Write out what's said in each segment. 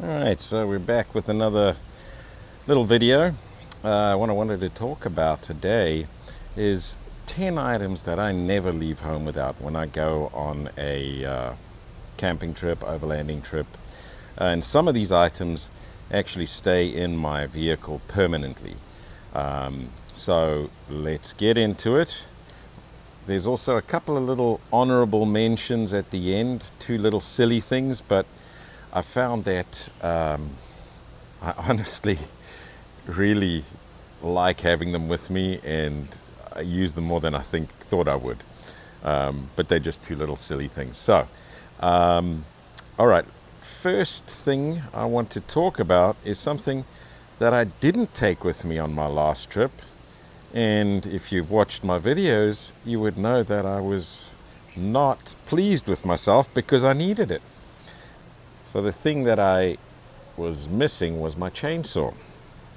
Alright, so we're back with another little video. What I wanted to talk about today is 10 items that I never leave home without when I go on a camping trip, overlanding trip. And some of these items actually stay in my vehicle permanently. So let's get into it. There's also a couple of little honorable mentions at the end, two little silly things, but I found that I honestly really like having them with me, and I use them more than I thought I would. But they're just two little silly things. So, all right, first thing I want to talk about is something that I didn't take with me on my last trip. And if you've watched my videos, you would know that I was not pleased with myself because I needed it. So the thing that I was missing was my chainsaw.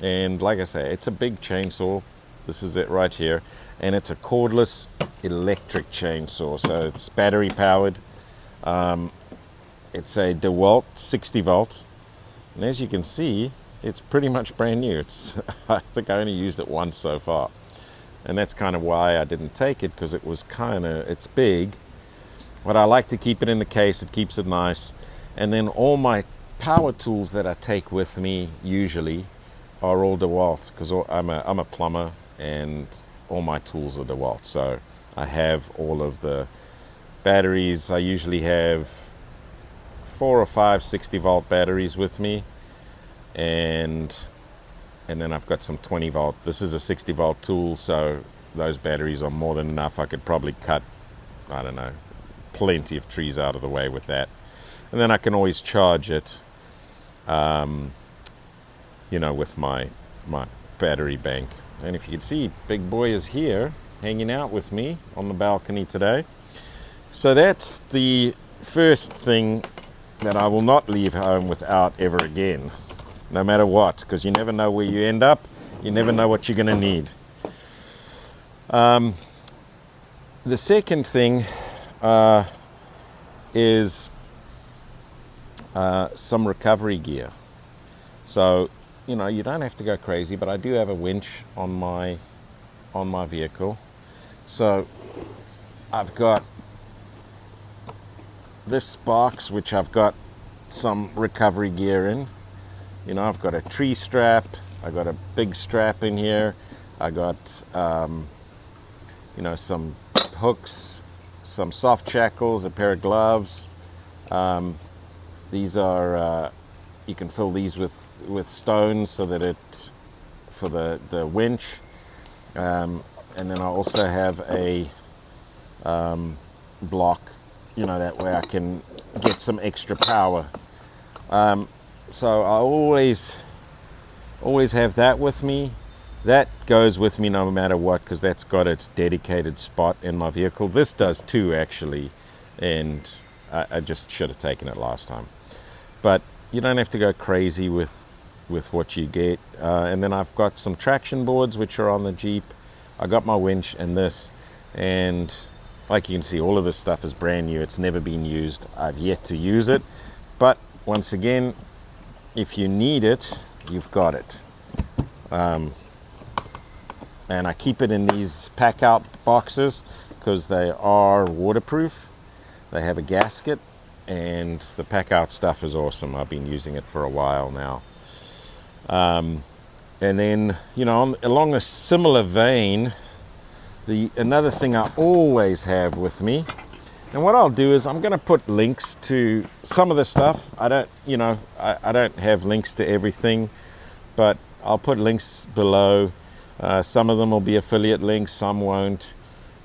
And like I say, it's a big chainsaw. This is it right here. And it's a cordless electric chainsaw. So it's battery powered. It's a DeWalt 60 volt. And as you can see, it's pretty much brand new. I think I only used it once so far. And that's kind of why I didn't take it, because it's big. But I like to keep it in the case. It keeps it nice. And then all my power tools that I take with me usually are all DeWalt, because I'm a plumber and all my tools are DeWalt. So I have all of the batteries. I usually have 4 or 5 60 volt batteries with me, and then I've got some 20 volt. This is a 60 volt tool, so those batteries are more than enough. I could probably cut, I don't know, plenty of trees out of the way with that. And then I can always charge it, with my battery bank. And if you can see, big boy is here hanging out with me on the balcony today. So that's the first thing that I will not leave home without ever again, no matter what, because you never know where you end up. You never know what you're going to need. The second thing is some recovery gear. So, you don't have to go crazy, but I do have a winch on my vehicle. So I've got this box, which I've got some recovery gear in. I've got a tree strap. I've got a big strap in here. I got, some hooks, some soft shackles, a pair of gloves. These are, you can fill these with stones so that for the winch. And then I also have a block, that way I can get some extra power. So I always have that with me. That goes with me no matter what, because that's got its dedicated spot in my vehicle. This does too, actually, and I just should have taken it last time. But you don't have to go crazy with what you get. And then I've got some traction boards which are on the Jeep. I got my winch and this, and like you can see, all of this stuff is brand new. It's never been used. I've yet to use it. But once again, if you need it, you've got it. And I keep it in these pack out boxes because they are waterproof. They have a gasket, and the pack out stuff is awesome. I've been using it for a while now. And then, along a similar vein, another thing I always have with me, and what I'll do is I'm going to put links to some of the stuff. I don't have links to everything, but I'll put links below. Some of them will be affiliate links, some won't.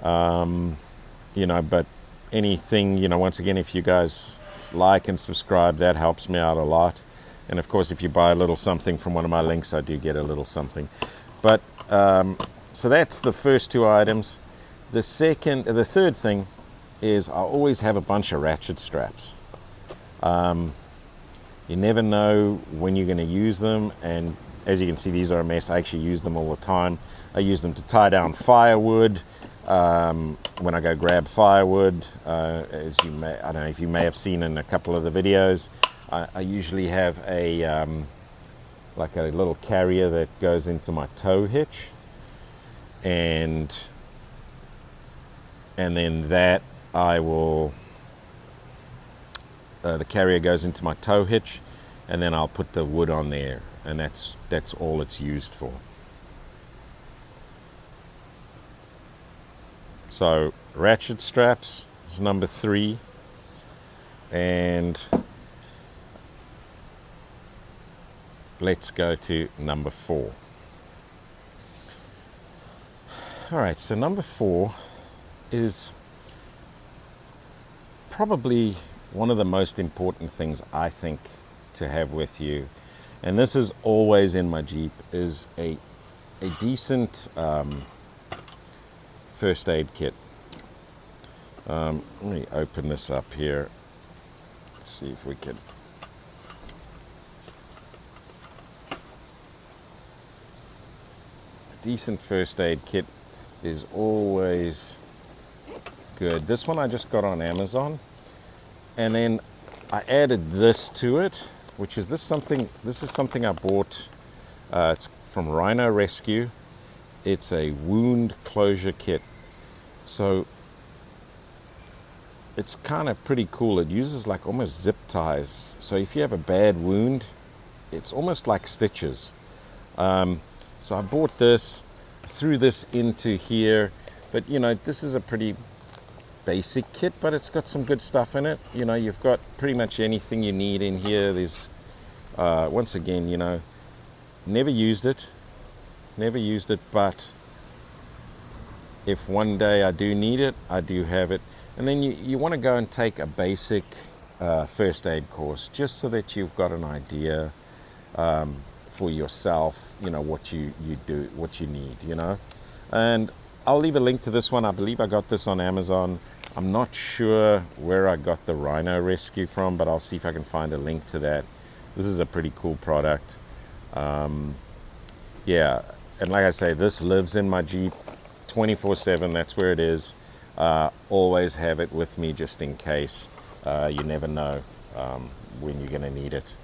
But anything, once again, if you guys like and subscribe, that helps me out a lot. And of course, if you buy a little something from one of my links, I do get a little something. But so that's the first two items. The third thing is I always have a bunch of ratchet straps. You never know when you're going to use them, and as you can see, these are a mess. I actually use them all the time. I use them to tie down firewood. When I go grab firewood, I don't know if you may have seen in a couple of the videos, I usually have a like a little carrier that goes into my tow hitch, and then that I will the carrier goes into my tow hitch, and then I'll put the wood on there, and that's all it's used for. So ratchet straps is number 3, and let's go to number 4. All right, so number 4 is probably one of the most important things I think to have with you, and this is always in my Jeep, is a decent first aid kit. Let me open this up here. Let's see if we can. A decent first aid kit is always good. This one I just got on Amazon, and then I added this to it, which is this is something I bought. It's from Rhino Rescue. It's a wound closure kit. So it's kind of pretty cool. It uses like almost zip ties. So if you have a bad wound, it's almost like stitches. So I bought this, threw this into here, but you know, this is a pretty basic kit, but it's got some good stuff in it. You know, you've got pretty much anything you need in here. There's, once again, you know, never used it, but if one day I do need it, I do have it. And then you want to go and take a basic first aid course, just so that you've got an idea for yourself, you know, what you do, what you need, you know. And I'll leave a link to this one. I believe I got this on Amazon. I'm not sure where I got the Rhino Rescue from, but I'll see if I can find a link to that. This is a pretty cool product. Yeah, and like I say, this lives in my Jeep 24/7. That's where it is. Always have it with me just in case. You never know when you're going to need it.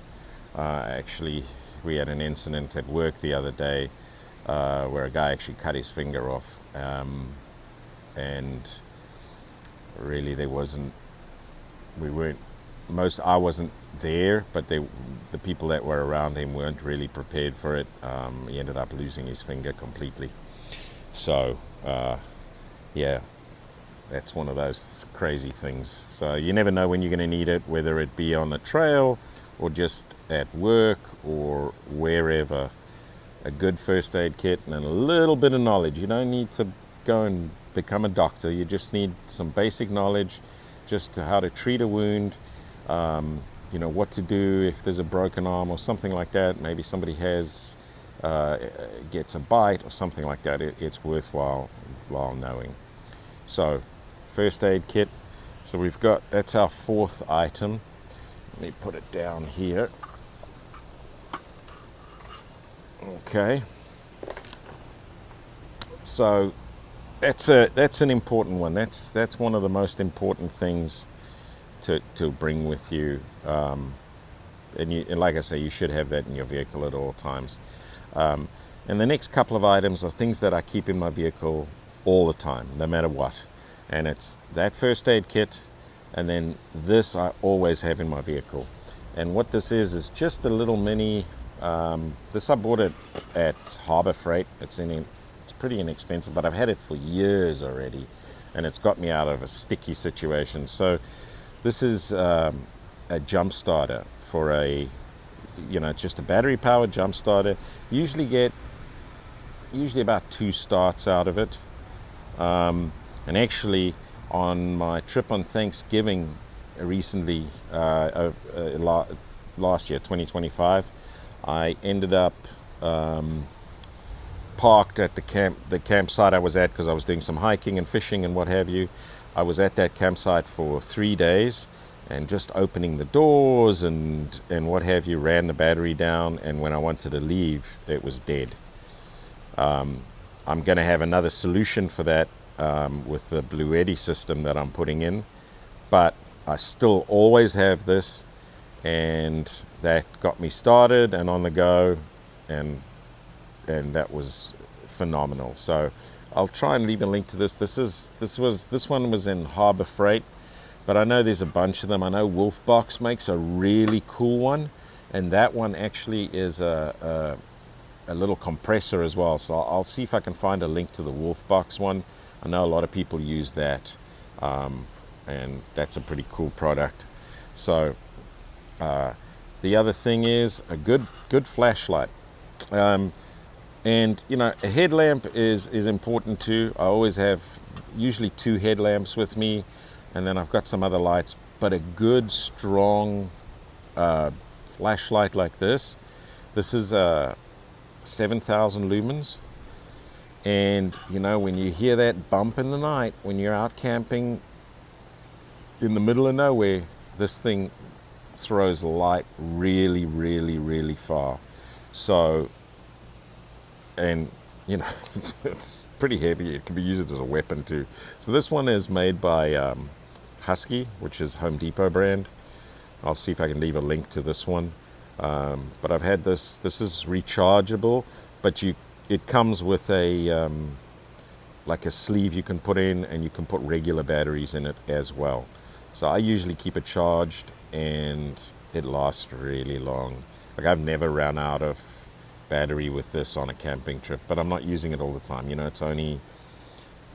Actually, we had an incident at work the other day where a guy actually cut his finger off, and really I wasn't there, but the people that were around him weren't really prepared for it. He ended up losing his finger completely. So yeah, that's one of those crazy things. So you never know when you're going to need it, whether it be on the trail or just at work or wherever. A good first aid kit and a little bit of knowledge. You don't need to go and become a doctor. You just need some basic knowledge, just how to treat a wound, you know, what to do if there's a broken arm or something like that. Maybe somebody gets a bite or something like that. It's worthwhile knowing. So first aid kit. So that's our 4th item. Let me put it down here. Okay. So that's an important one. That's one of the most important things to bring with you. And like I say, you should have that in your vehicle at all times. And the next couple of items are things that I keep in my vehicle all the time, no matter what. And it's that first aid kit, and then this I always have in my vehicle. And what this is just a little mini. This I bought it at Harbor Freight. It's pretty inexpensive, but I've had it for years already, and it's got me out of a sticky situation. So this is a jump starter for just a battery powered jump starter. Usually about 2 starts out of it. And actually on my trip on Thanksgiving recently, last year, 2025, I ended up parked at the campsite I was at, because I was doing some hiking and fishing and what have you. I was at that campsite for 3 days, and just opening the doors and what have you, ran the battery down, and when I wanted to leave, it was dead. I'm going to have another solution for that with the Blue Eddy system that I'm putting in, but I still always have this. and that got me started and on the go, and that was phenomenal. So I'll try and leave a link to this. This one was in Harbor Freight, but I know there's a bunch of them. I know Wolfbox makes a really cool one, and that one actually is a little compressor as well. So I'll see if I can find a link to the Wolfbox one. I know a lot of people use that, and that's a pretty cool product. So the other thing is a good flashlight. And you know, a headlamp is important too. I always have usually 2 headlamps with me, and then I've got some other lights. But a good strong flashlight like this. This is 7,000 lumens, and you know, when you hear that bump in the night when you're out camping in the middle of nowhere, this thing throws light really, really, really far. So, and you know, it's pretty heavy. It can be used as a weapon too. So this one is made by Husky, which is Home Depot brand. I'll see if I can leave a link to this one. But I've had this. This is rechargeable, but it comes with a like a sleeve you can put in, and you can put regular batteries in it as well. So I usually keep it charged, and it lasts really long. Like, I've never run out of battery with this on a camping trip, but I'm not using it all the time. You know, it's only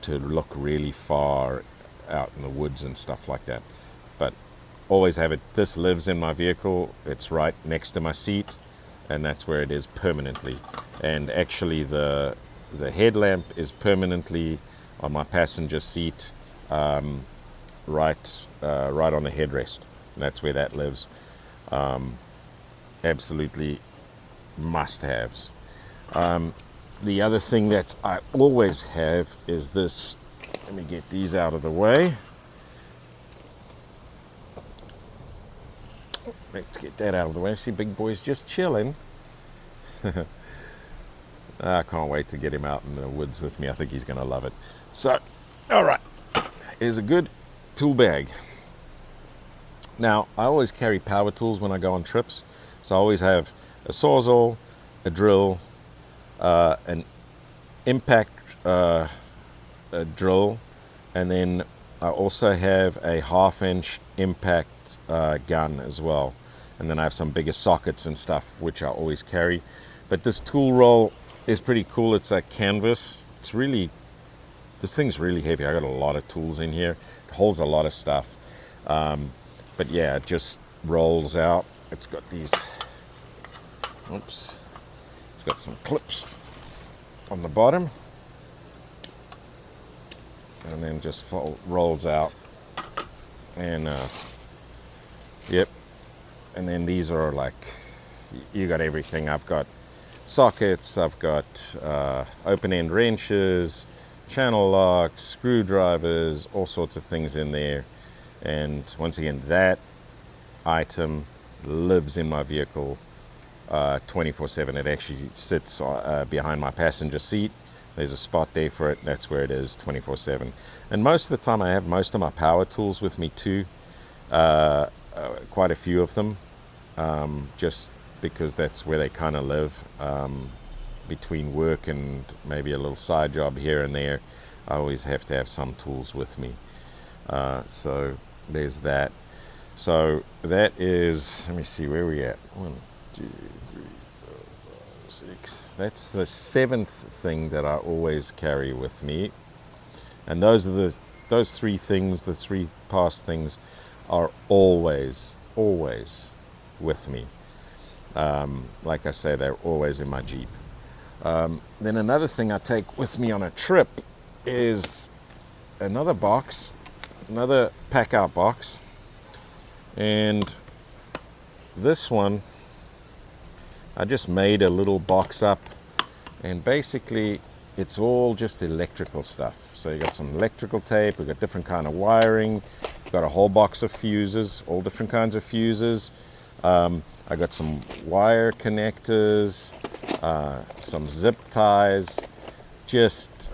to look really far out in the woods and stuff like that. But always have it. This lives in my vehicle. It's right next to my seat, and that's where it is permanently. And actually the headlamp is permanently on my passenger seat, right on the headrest. And that's where that lives. Absolutely must-haves. The other thing that I always have is this. Let me get these out of the way. Let's get that out of the way. See, Big Boy's just chilling. I can't wait to get him out in the woods with me. I think he's going to love it. So, all right. Here's a good tool bag. Now, I always carry power tools when I go on trips. So I always have a Sawzall, a drill, an impact a drill, and then I also have a 1/2-inch impact gun as well. And then I have some bigger sockets and stuff, which I always carry. But this tool roll is pretty cool. It's a canvas. This thing's really heavy. I got a lot of tools in here. It holds a lot of stuff. But yeah, it just rolls out. It's got these, oops, it's got some clips on the bottom. And then just rolls out. And yep. And then these are like, you got everything. I've got sockets, I've got open-end wrenches, channel locks, screwdrivers, all sorts of things in there. And once again, that item lives in my vehicle 24/7. It actually sits behind my passenger seat. There's a spot there for it. That's where it is 24/7. And most of the time I have most of my power tools with me too. Quite a few of them, just because that's where they kind of live, between work and maybe a little side job here and there. I always have to have some tools with me. So there's that. So that is, let me see, where are we at? 1, 2, 3, 4, 5, 6. That's the 7th thing that I always carry with me. And those 3 things, the 3 past things, are always with me. Like I say, they're always in my Jeep. Then another thing I take with me on a trip is another box, another pack-out box. And this one, I just made a little box up, and basically it's all just electrical stuff. So you got some electrical tape, we've got different kind of wiring, we've got a whole box of fuses, all different kinds of fuses. I got some wire connectors, some zip ties, just,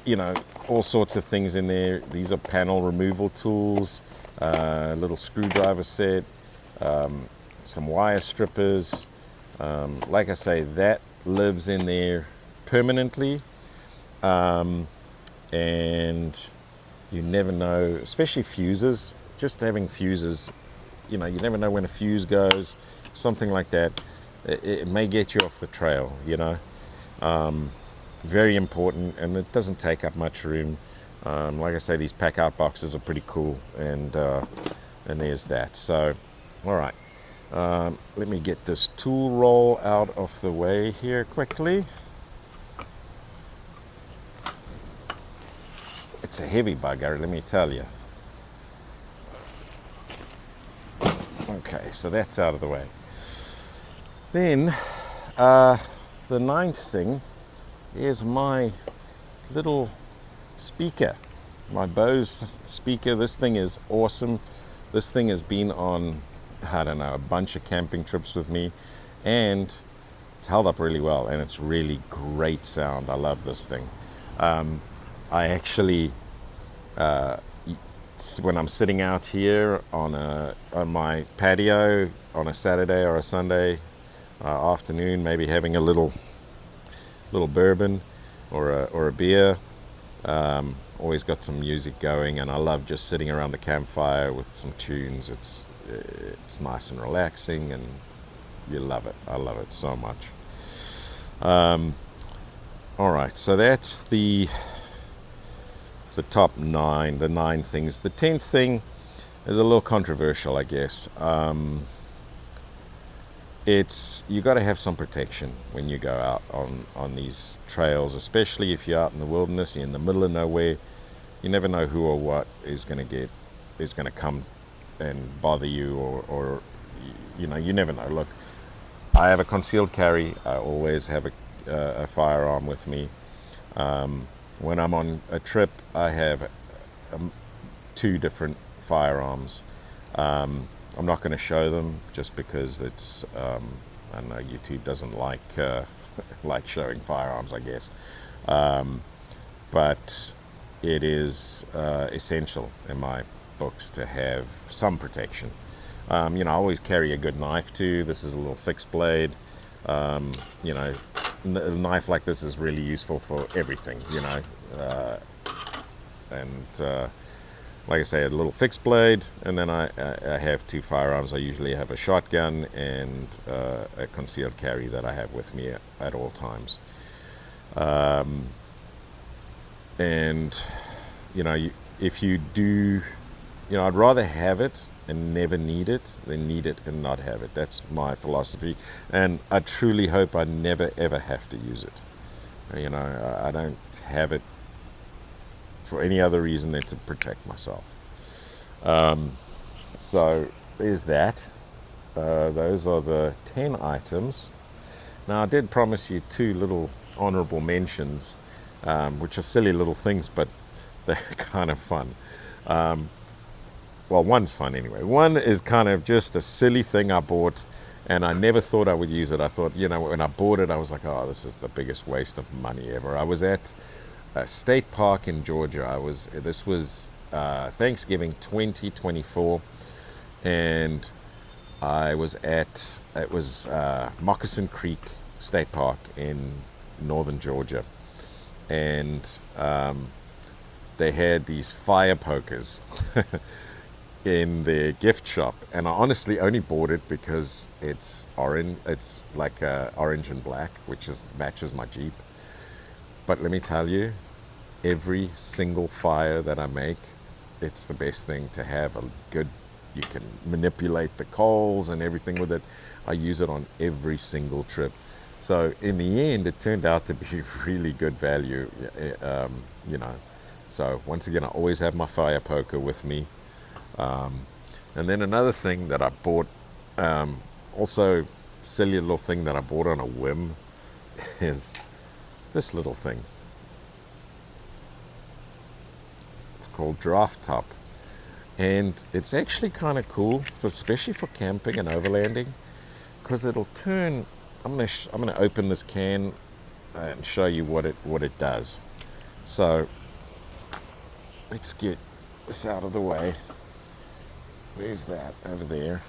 you know, all sorts of things in there. These are panel removal tools, a little screwdriver set, some wire strippers. Like I say, that lives in there permanently, and you never know, especially fuses. Just having fuses, you never know when a fuse goes, something like that. It may get you off the trail, Very important, and it doesn't take up much room. Like I say, these pack out boxes are pretty cool, and there's that. So, all right, let me get this tool roll out of the way here quickly. It's a heavy bugger, let me tell you. Okay, so that's out of the way. Then, the ninth thing is my little speaker, my Bose speaker. This thing is awesome. This thing has been on, I don't know, a bunch of camping trips with me, and it's held up really well, and it's really great sound. I love this thing. I actually, when I'm sitting out here on my patio on a Saturday or a Sunday afternoon, maybe having a little bourbon or a beer, always got some music going, and I love just sitting around the campfire with some tunes. It's nice and relaxing, and you love it. I love it so much. All right, so that's the top nine, the 9 things. The 10th thing is a little controversial, I guess. It's, you got to have some protection when you go out on these trails, especially if you're out in the wilderness, you're in the middle of nowhere. You never know who or what is going to come and bother you, or you never know. Look, I have a concealed carry. I always have a firearm with me. When I'm on a trip, I have 2 different firearms. I'm not going to show them just because it's, I don't know, YouTube doesn't like like showing firearms, I guess. But it is essential in my books to have some protection. I always carry a good knife too. This is a little fixed blade. A knife like this is really useful for everything, like I say, a little fixed blade, and then I have 2 firearms. I usually have a shotgun and a concealed carry that I have with me at all times. If you do, I'd rather have it and never need it than need it and not have it. That's my philosophy, and I truly hope I never ever have to use it. I don't have it for any other reason than to protect myself. So there's that. Those are the 10 items. Now, I did promise you 2 little honorable mentions, which are silly little things, but they're kind of fun. Well, one's fun anyway. One is kind of just a silly thing I bought, and I never thought I would use it. I thought, when I bought it, I was like, oh, this is the biggest waste of money ever. I was at a state park in Georgia. This was Thanksgiving 2024, and it was Moccasin Creek State Park in northern Georgia, and they had these fire pokers in their gift shop, and I honestly only bought it because it's orange. It's like orange and black, which matches my Jeep. But let me tell you, every single fire that I make, it's the best thing to have. You can manipulate the coals and everything with it. I use it on every single trip. So in the end, it turned out to be really good value, So once again, I always have my fire poker with me. And then another thing that I bought, also silly little thing that I bought on a whim, is this little thing. It's called Draft Top, and it's actually kind of cool, especially for camping and overlanding, because it'll turn. I'm gonna open this can and show you what it does. So let's get this out of the way. Move that over there.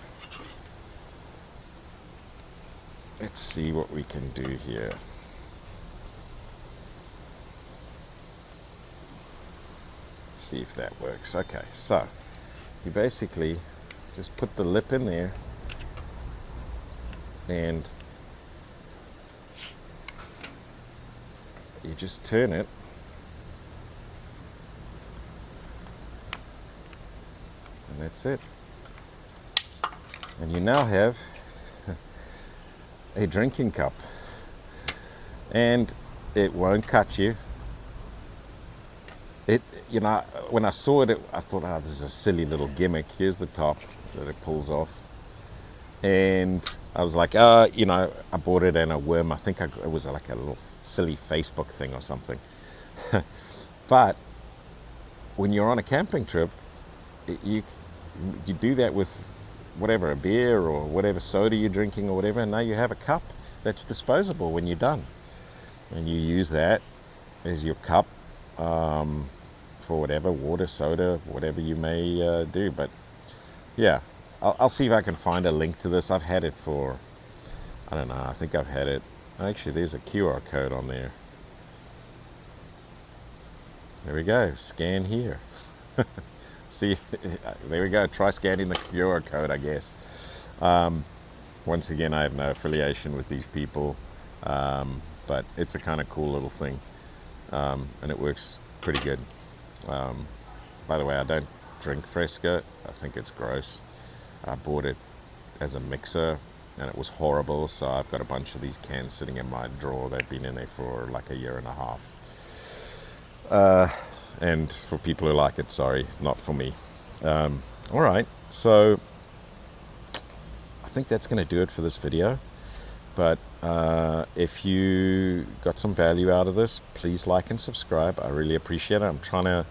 let's see what we can do here. Let's see if that works. Okay, so you basically just put the lip in there and you just turn it, and that's it. And you now have a drinking cup, and it won't cut you. You know, when I saw it, I thought, oh, this is a silly little gimmick. Here's the top that it pulls off. And I was like, you know, I bought it in a worm. I think it was like a little silly Facebook thing or something. But when you're on a camping trip, you do that with whatever, a beer or whatever soda you're drinking or whatever, and now you have a cup that's disposable when you're done. And you use that as your cup for whatever, water, soda, whatever you may do. But yeah, I'll see if I can find a link to this. I've had it for, I don't know, I think I've had it. Actually, there's a QR code on there. There we go, scan here. See, there we go, try scanning the QR code, I guess. Once again, I have no affiliation with these people, but it's a kind of cool little thing, and it works pretty good. By the way, I don't drink Fresca. I think it's gross. I bought it as a mixer, and it was horrible, so I've got a bunch of these cans sitting in my drawer. They've been in there for like a year and a half. And for people who like it, sorry, not for me. All right, so I think that's going to do it for this video. But if you got some value out of this, please like and subscribe. I really appreciate it. I'm trying to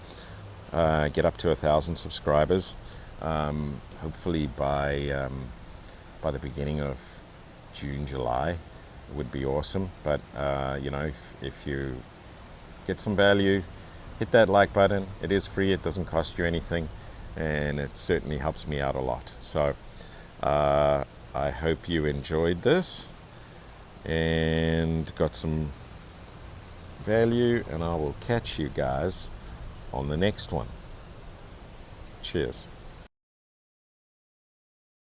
get up to 1,000 subscribers. Hopefully by the beginning of June, July, it would be awesome. But you know, if you get some value, hit that like button. It is free. It doesn't cost you anything, and it certainly helps me out a lot. So I hope you enjoyed this and got some value, and I will catch you guys on the next one. Cheers.